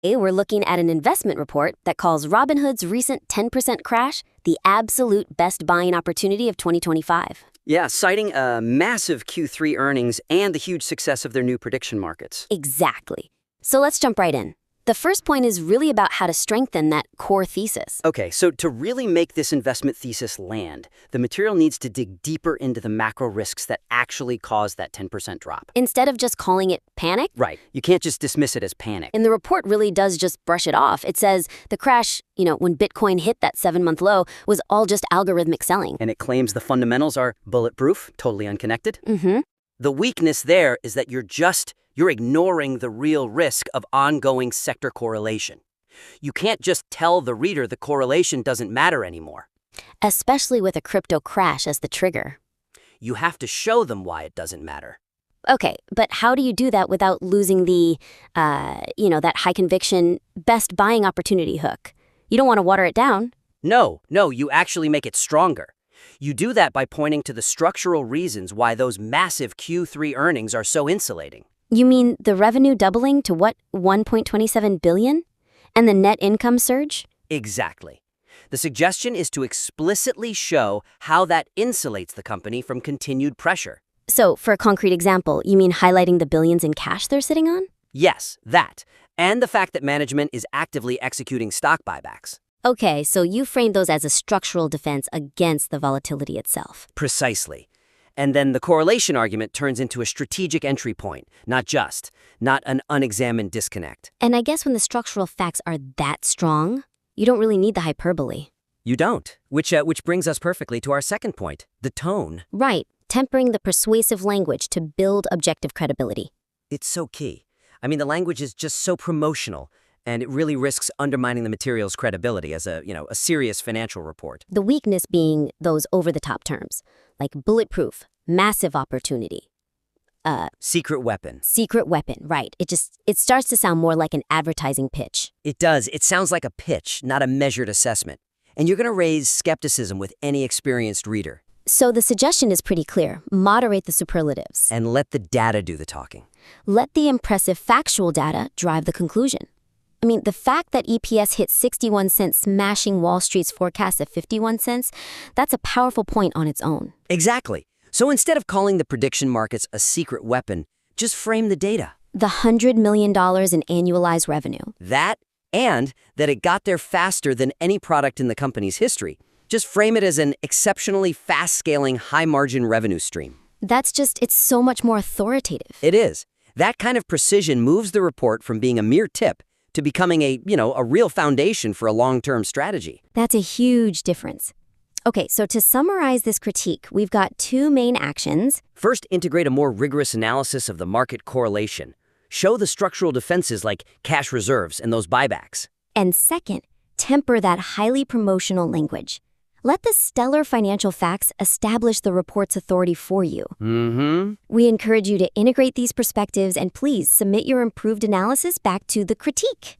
We're looking at an investment report that calls Robinhood's recent 10% crash the absolute best buying opportunity of 2025. Yeah, citing massive Q3 earnings and the huge success of their new prediction markets. Exactly. So let's jump right in. The first point is really about how to strengthen that core thesis. Okay, so to really make this investment thesis land, the material needs to dig deeper into the macro risks that actually caused that 10% drop. Instead of just calling it panic. Right. You can't just dismiss it as panic. And the report really does just brush it off. It says the crash, when Bitcoin hit that 7-month low, was all just algorithmic selling. And it claims the fundamentals are bulletproof, totally unconnected. Mm-hmm. The weakness there is that you're ignoring the real risk of ongoing sector correlation. You can't just tell the reader the correlation doesn't matter anymore. Especially with a crypto crash as the trigger. You have to show them why it doesn't matter. Okay, but how do you do that without losing the, that high conviction, best buying opportunity hook? You don't want to water it down. No, you actually make it stronger. You do that by pointing to the structural reasons why those massive Q3 earnings are so insulating. You mean the revenue doubling to what, 1.27 billion? And the net income surge? Exactly. The suggestion is to explicitly show how that insulates the company from continued pressure. So, for a concrete example, you mean highlighting the billions in cash they're sitting on? Yes, that. And the fact that management is actively executing stock buybacks. Okay, so you frame those as a structural defense against the volatility itself. Precisely. And then the correlation argument turns into a strategic entry point, not an unexamined disconnect. And I guess when the structural facts are that strong, you don't really need the hyperbole. You don't, which brings us perfectly to our second point, the tone. Right, tempering the persuasive language to build objective credibility. It's so key. I mean, the language is just so promotional, and it really risks undermining the material's credibility as a serious financial report. The weakness being those over-the-top terms, like bulletproof, massive opportunity. Secret weapon. Secret weapon, right. It starts to sound more like an advertising pitch. It does. It sounds like a pitch, not a measured assessment. And you're going to raise skepticism with any experienced reader. So the suggestion is pretty clear. Moderate the superlatives. And let the data do the talking. Let the impressive factual data drive the conclusion. I mean, the fact that EPS hit 61 cents, smashing Wall Street's forecast of 51 cents, that's a powerful point on its own. Exactly. So instead of calling the prediction markets a secret weapon, just frame the data. The $100 million in annualized revenue. That, and that it got there faster than any product in the company's history. Just frame it as an exceptionally fast-scaling, high-margin revenue stream. It's so much more authoritative. It is. That kind of precision moves the report from being a mere tip to becoming a real foundation for a long-term strategy. That's a huge difference. Okay, so to summarize this critique, we've got two main actions. First, integrate a more rigorous analysis of the market correlation. Show the structural defenses like cash reserves and those buybacks. And second, temper that highly promotional language. Let the stellar financial facts establish the report's authority for you. Mm-hmm. We encourage you to integrate these perspectives and please submit your improved analysis back to the critique.